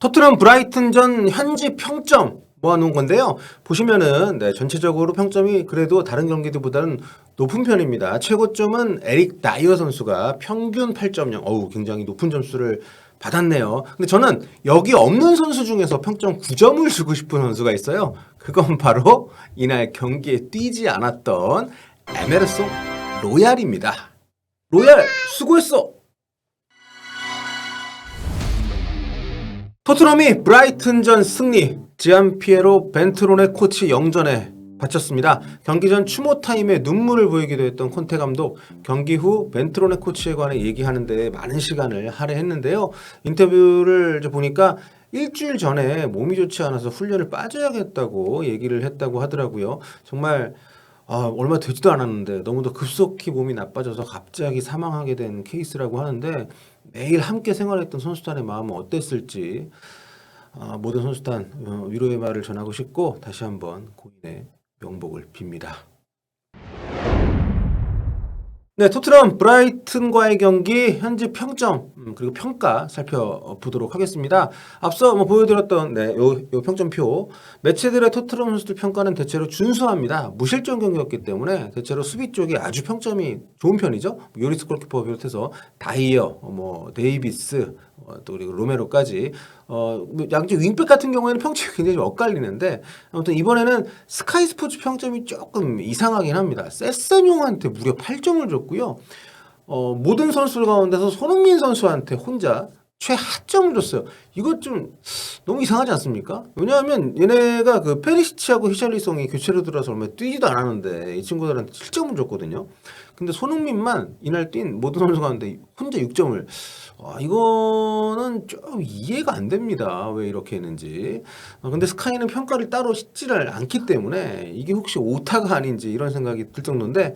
토트넘 브라이튼전 현지 평점 모아놓은 건데요. 보시면은 전체적으로 평점이 그래도 다른 경기들보다는 높은 편입니다. 최고점은 에릭 다이어 선수가 평균 8.0. 어우, 굉장히 높은 점수를 받았네요. 근데 저는 여기 없는 선수 중에서 평점 9점을 주고 싶은 선수가 있어요. 그건 바로 이날 경기에 뛰지 않았던 에메르송 로얄입니다. 로얄 수고했어. 토트넘이 브라이튼전 승리, 지안피에로 벤트론의 코치 영전에 바쳤습니다. 경기 전 추모 타임에 눈물을 보이기도 했던 콘테 감독, 경기 후 벤트론의 코치에 관해 얘기하는데 많은 시간을 할애했는데요. 인터뷰를 보니까 일주일 전에 몸이 좋지 않아서 훈련을 빠져야겠다고 얘기를 했다고 하더라고요. 정말 얼마 되지도 않았는데 너무도 급속히 몸이 나빠져서 갑자기 사망하게 된 케이스라고 하는데 매일 함께 생활했던 선수단의 마음은 어땠을지 모든 선수단 위로의 말을 전하고 싶고 다시 한번 고인의 명복을 빕니다. 네, 토트넘 브라이튼과의 경기 현지 평점 그리고 평가 살펴보도록 하겠습니다. 앞서 보여드렸던 요 평점표 매체들의 토트넘 선수들 평가는 대체로 준수합니다. 무실점 경기였기 때문에 대체로 수비 쪽이 아주 평점이 좋은 편이죠. 요리스 골키퍼 비롯해서 다이어, 데이비스, 또 그리고 로메로까지 양쪽 윙백 같은 경우에는 평점이 굉장히 엇갈리는데 아무튼 이번에는 스카이 스포츠 평점이 조금 이상하긴 합니다. 세세뇽한테 무려 8점을 줬고요. 모든 선수 가운데서 손흥민 선수한테 혼자 최하점을 줬어요. 이거 좀 너무 이상하지 않습니까? 왜냐하면 얘네가 그 페리시치하고 히샬리송이 교체로 들어서 얼마 뛰지도 않았는데 이 친구들한테 7점을 줬거든요. 근데 손흥민만 이날 뛴 모든 선수 가운데 혼자 6점을 이거는 좀 이해가 안 됩니다. 왜 이렇게 했는지. 근데 스카이는 평가를 따로 싣지를 않기 때문에 이게 혹시 오타가 아닌지 이런 생각이 들 정도인데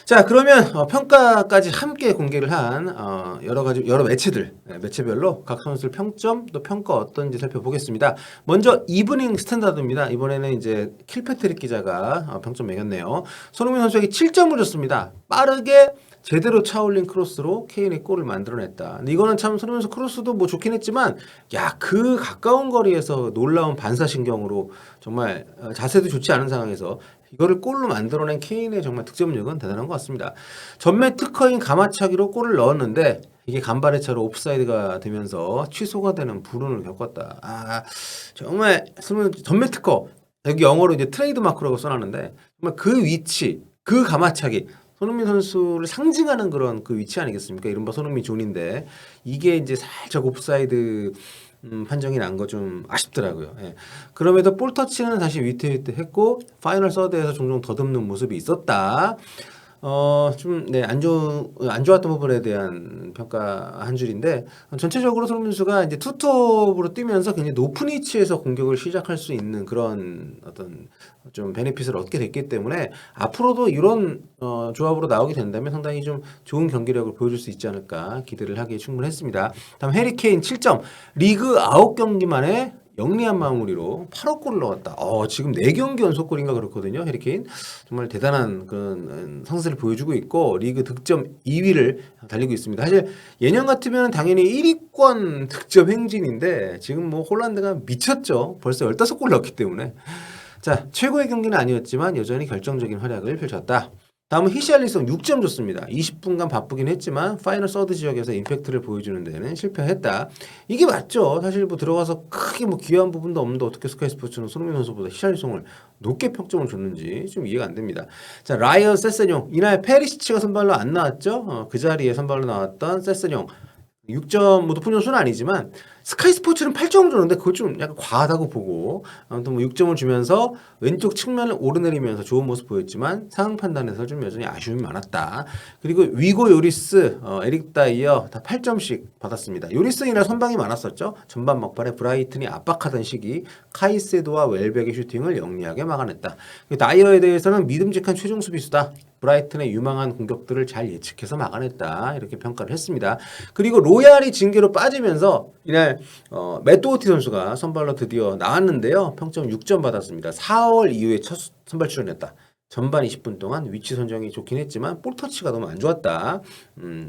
자, 그러면 평가까지 함께 공개를 한 여러 매체들, 매체별로 각 선수들 평점 또 평가 어떤지 살펴보겠습니다. 먼저 이브닝 스탠다드입니다. 이번에는 이제 킬패트릭 기자가 평점 매겼네요. 손흥민 선수에게 7점을 줬습니다. 빠르게 제대로 차올린 크로스로 케인의 골을 만들어냈다. 근데 이거는 참 손흥민 선수 크로스도 좋긴 했지만 그 가까운 거리에서 놀라운 반사신경으로 정말 자세도 좋지 않은 상황에서 이거를 골로 만들어낸 케인의 정말 득점력은 대단한 것 같습니다. 전매 특허인 가마차기로 골을 넣었는데 이게 간발의 차로 옵사이드가 되면서 취소가 되는 불운을 겪었다. 정말 전매 특허 여기 영어로 이제 트레이드 마크라고 써놨는데 정말 그 위치, 그 가마차기 손흥민 선수를 상징하는 그런 그 위치 아니겠습니까? 이른바 손흥민 존인데 이게 이제 살짝 옵사이드 판정이 난 거 좀 아쉽더라고요. 예. 그럼에도 볼 터치는 다시 위태위태했고 파이널 서드에서 종종 더듬는 모습이 있었다. 안 좋았던 부분에 대한 평가 한 줄인데 전체적으로 손흥민 선수가 이제 투톱으로 뛰면서 굉장히 높은 위치에서 공격을 시작할 수 있는 그런 어떤 좀 베네핏을 얻게 됐기 때문에 앞으로도 이런 조합으로 나오게 된다면 상당히 좀 좋은 경기력을 보여줄 수 있지 않을까 기대를 하기에 충분했습니다. 다음 해리 케인 7점 리그 9경기 만에 영리한 마무리로 8호 골을 넣었다. 지금 4경기 연속골인가 그렇거든요. 해리케인. 정말 대단한 그런 상승을 보여주고 있고 리그 득점 2위를 달리고 있습니다. 사실 예년 같으면 당연히 1위권 득점 행진인데 지금 홀란드가 미쳤죠. 벌써 15골 넣었기 때문에. 자, 최고의 경기는 아니었지만 여전히 결정적인 활약을 펼쳤다. 다음은 히샬리송 6점 줬습니다. 20분간 바쁘긴 했지만 파이널 서드 지역에서 임팩트를 보여주는 데는 실패했다. 이게 맞죠. 사실 들어가서 크게 귀한 부분도 없는데 어떻게 스카이 스포츠는 손흥민 선수보다 히샬리송을 높게 평점을 줬는지 좀 이해가 안 됩니다. 자, 라이언 세세뇽 이날 페리시치가 선발로 안 나왔죠. 그 자리에 선발로 나왔던 세세뇽 6점 높은 점수는 아니지만 스카이 스포츠는 8점을 줬는데 그거 좀 약간 과하다고 보고 아무튼 6점을 주면서 왼쪽 측면을 오르내리면서 좋은 모습 보였지만 상황 판단에서 좀 여전히 아쉬움이 많았다. 그리고 위고 요리스, 에릭 다이어 다 8점씩 받았습니다. 요리스는 이날 선방이 많았었죠. 전반 막판에 브라이튼이 압박하던 시기 카이세도와 웰백의 슈팅을 영리하게 막아냈다. 다이어에 대해서는 믿음직한 최종 수비수다. 브라이튼의 유망한 공격들을 잘 예측해서 막아냈다. 이렇게 평가를 했습니다. 그리고 로얄이 징계로 빠지면서 이날 맷 도어티 선수가 선발로 드디어 나왔는데요. 평점 6점 받았습니다. 4월 이후에 첫 선발 출연했다. 전반 20분 동안 위치 선정이 좋긴 했지만 볼 터치가 너무 안 좋았다.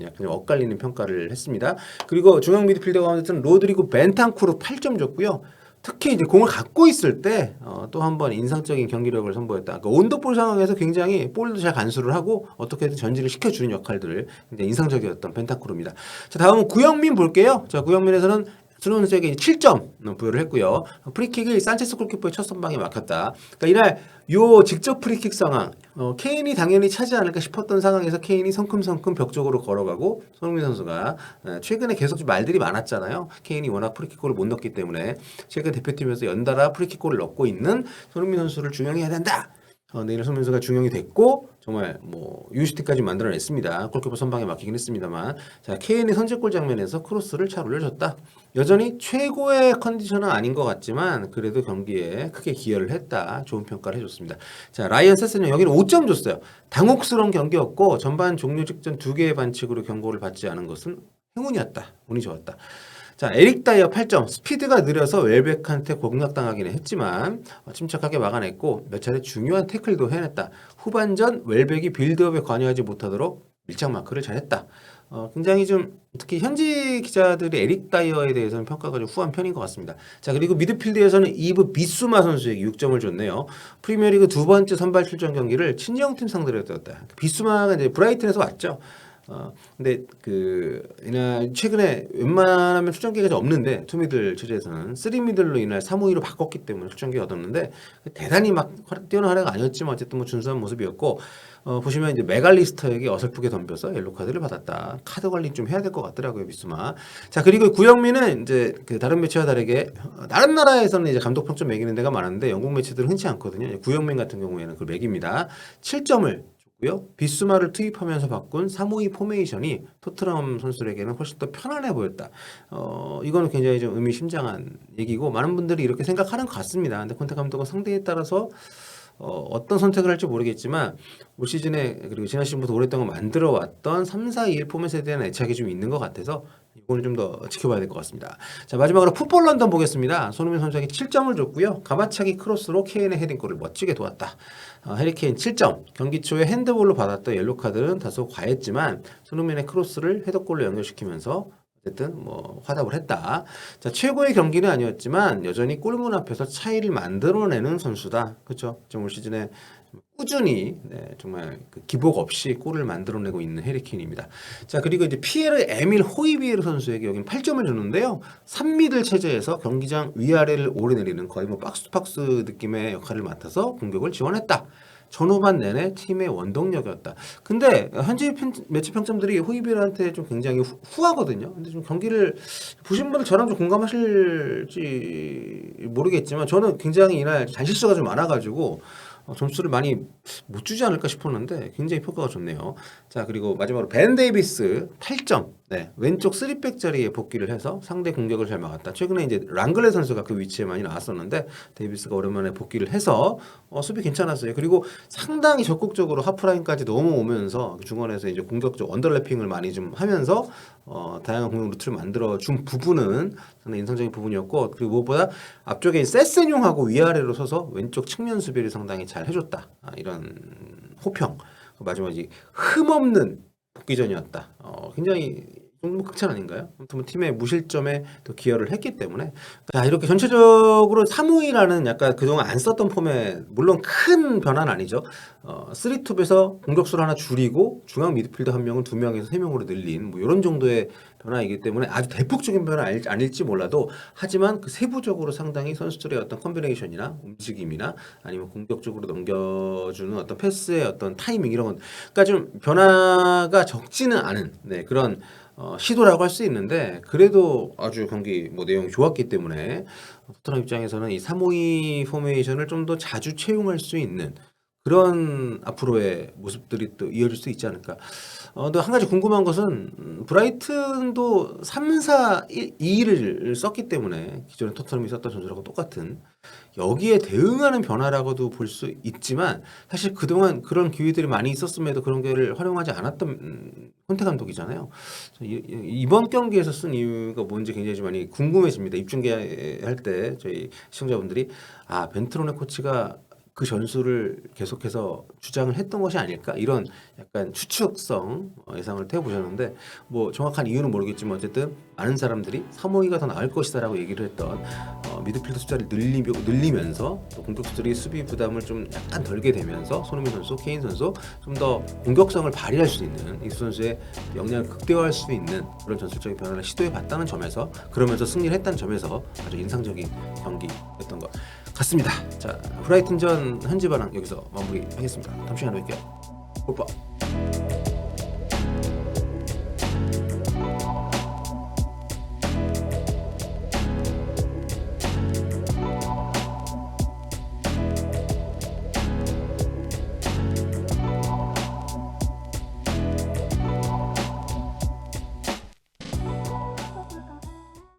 약간 좀 엇갈리는 평가를 했습니다. 그리고 중앙 미드필더 가운데서는 로드리고 벤탄쿠르 8점 줬고요. 특히 이제 공을 갖고 있을 때 또 한 번 인상적인 경기력을 선보였다. 그러니까 온더볼 상황에서 굉장히 볼도 잘 간수를 하고 어떻게든 전진을 시켜주는 역할들을 굉장히 인상적이었던 벤탄쿠르입니다. 자, 다음은 구영민 볼게요. 자, 구영민에서는 손흥민 선수에게 7점 부여를 했고요. 프리킥이 산체스 골키퍼의 첫 선방에 막혔다. 그러니까 이날 요 직접 프리킥 상황, 케인이 당연히 차지 않을까 싶었던 상황에서 케인이 성큼성큼 벽 쪽으로 걸어가고 손흥민 선수가 최근에 계속 좀 말들이 많았잖아요. 케인이 워낙 프리킥골을 못 넣기 때문에 최근 대표팀에서 연달아 프리킥골을 넣고 있는 손흥민 선수를 중용해야 된다. 내일 손흥민 선수가 중용이 됐고 정말 뭐 유슈티까지 만들어냈습니다. 골키퍼 선방에 막히긴 했습니다만 자 케인의 선제골 장면에서 크로스를 잘 올려줬다. 여전히 최고의 컨디션은 아닌 것 같지만 그래도 경기에 크게 기여를 했다. 좋은 평가를 해줬습니다. 자 라이언 세스는 여기는 5점 줬어요. 당혹스러운 경기였고 전반 종료 직전 2개의 반칙으로 경고를 받지 않은 것은 행운이었다. 운이 좋았다. 자, 에릭 다이어 8점. 스피드가 느려서 웰백한테 공략당하기는 했지만 침착하게 막아냈고 몇 차례 중요한 태클도 해냈다. 후반전 웰백이 빌드업에 관여하지 못하도록 밀착 마크를 잘했다. 굉장히 좀 특히 현지 기자들이 에릭 다이어에 대해서는 평가가 좀 후한 편인 것 같습니다. 자, 그리고 미드필드에서는 이브 비수마 선수에게 6점을 줬네요. 프리미어리그 두 번째 선발 출전 경기를 친정팀 상대로 했다. 비수마가 이제 브라이튼에서 왔죠. 근데 이날 최근에 웬만하면 출전 기회가 없는데 투미들 체제에서는 3미들로 이날 3-5-2로 바꿨기 때문에 출전 기회 얻었는데 대단히 막 뛰어난 활약 아니었지만 어쨌든 뭐 준수한 모습이었고 보시면 이제 메갈리스터에게 어설프게 덤벼서 옐로 카드를 받았다. 카드 관리 좀 해야 될 것 같더라고요, 비스마. 자, 그리고 구영민은 이제 다른 매체와 다르게 다른 나라에서는 이제 감독 평점 매기는 데가 많은데 영국 매체들은 흔치 않거든요. 구영민 같은 경우에는 그걸 매깁니다. 7점을 고요. 비스마를 투입하면서 바꾼 3-5-2 포메이션이 토트넘 선수들에게는 훨씬 더 편안해 보였다. 이거는 굉장히 좀 의미심장한 얘기고 많은 분들이 이렇게 생각하는 것 같습니다. 근데 콘테 감독은 상대에 따라서 어떤 선택을 할지 모르겠지만 올 시즌에 그리고 지난 시즌부터 오랫동안 만들어 왔던 3-4-2-1 포맷에 대한 애착이 좀 있는 것 같아서 이거는 좀 더 지켜봐야 될 것 같습니다. 자, 마지막으로 풋볼 런던 보겠습니다. 손흥민 선수에게 7점을 줬고요. 가마차기 크로스로 케인의 헤딩골을 멋지게 도왔다. 해리케인 7점. 경기 초에 핸드볼로 받았던 옐로카드는 다소 과했지만 손흥민의 크로스를 헤더골로 연결시키면서 어쨌든 뭐 화답을 했다. 자, 최고의 경기는 아니었지만 여전히 골문 앞에서 차이를 만들어내는 선수다. 그렇죠? 올 시즌에 꾸준히 정말 기복 없이 골을 만들어내고 있는 해리케인입니다. 자, 그리고 이제 피에르 에밀 호이비에르 선수에게 여기는 8점을 줬는데요. 3미들 체제에서 경기장 위아래를 오르내리는 거의 뭐 박스투박스 느낌의 역할을 맡아서 공격을 지원했다. 전후반 내내 팀의 원동력이었다. 근데 현지 매체 평점들이 호이비르한테 좀 굉장히 후하거든요. 근데 좀 경기를 보신 분들 저랑 좀 공감하실지 모르겠지만 저는 굉장히 이날 잔실수가 좀 많아가지고 점수를 많이 못 주지 않을까 싶었는데 굉장히 평가가 좋네요. 자, 그리고 마지막으로 벤 데이비스 8점. 네, 왼쪽 3백 자리에 복귀를 해서 상대 공격을 잘 막았다. 최근에 이제 랑글레 선수가 그 위치에 많이 나왔었는데 데이비스가 오랜만에 복귀를 해서 수비 괜찮았어요. 그리고 상당히 적극적으로 하프라인까지 넘어오면서 중원에서 이제 공격적 언더래핑을 많이 좀 하면서 다양한 공격 루트를 만들어 준 부분은 상당히 인상적인 부분이었고 그리고 무엇보다 앞쪽에 세세뇽하고 위아래로 서서 왼쪽 측면 수비를 상당히 잘 해줬다. 이런 호평. 마지막에 흠없는 복귀전이었다. 굉장히 좀 극찬 아닌가요? 아무튼 팀의 무실점에 또 기여를 했기 때문에 자 이렇게 전체적으로 3-5-2라는 약간 그동안 안 썼던 폼에 물론 큰 변화는 아니죠. 3톱에서 공격수를 하나 줄이고 중앙 미드필더 한 명을 2명에서 3명으로 늘린 뭐 이런 정도의 변화이기 때문에 아주 대폭적인 변화는 아닐지 몰라도 하지만 그 세부적으로 상당히 선수들의 어떤 컨비네이션이나 움직임이나 아니면 공격적으로 넘겨주는 어떤 패스의 어떤 타이밍 이런 건 그러니까 좀 변화가 적지는 않은 그런 시도라고 할 수 있는데 그래도 아주 경기 뭐 내용이 좋았기 때문에 토트넘 입장에서는 이 3-5-2 포메이션을 좀 더 자주 채용할 수 있는 그런 앞으로의 모습들이 또 이어질 수 있지 않을까. 또 한 가지 궁금한 것은 브라이튼도 3-4-2를 썼기 때문에 기존에 토트넘이 썼던 전술하고 똑같은 여기에 대응하는 변화라고도 볼 수 있지만 사실 그동안 그런 기회들이 많이 있었음에도 그런 기회를 활용하지 않았던 콘테 감독이잖아요. 이번 경기에서 쓴 이유가 뭔지 굉장히 좀 많이 궁금해집니다. 입중계할 때 저희 시청자분들이 벤트로네 코치가 그 전술을 계속해서 주장을 했던 것이 아닐까 이런 약간 추측성 예상을 태워보셨는데 뭐 정확한 이유는 모르겠지만 어쨌든 많은 사람들이 352가 더 나을 것이다라고 얘기를 했던 미드필더 숫자를 늘리면서 또 공격수들이 수비 부담을 좀 약간 덜게 되면서 손흥민 선수, 케인 선수 좀 더 공격성을 발휘할 수 있는 이수 선수의 역량을 극대화할 수 있는 그런 전술적인 변화를 시도해봤다는 점에서 그러면서 승리를 했다는 점에서 아주 인상적인 경기였던 것 같습니다. 자, 브라이튼전 현지 반응 여기서 마무리하겠습니다. 다음 시간에 뵐게요. 뽀뽀.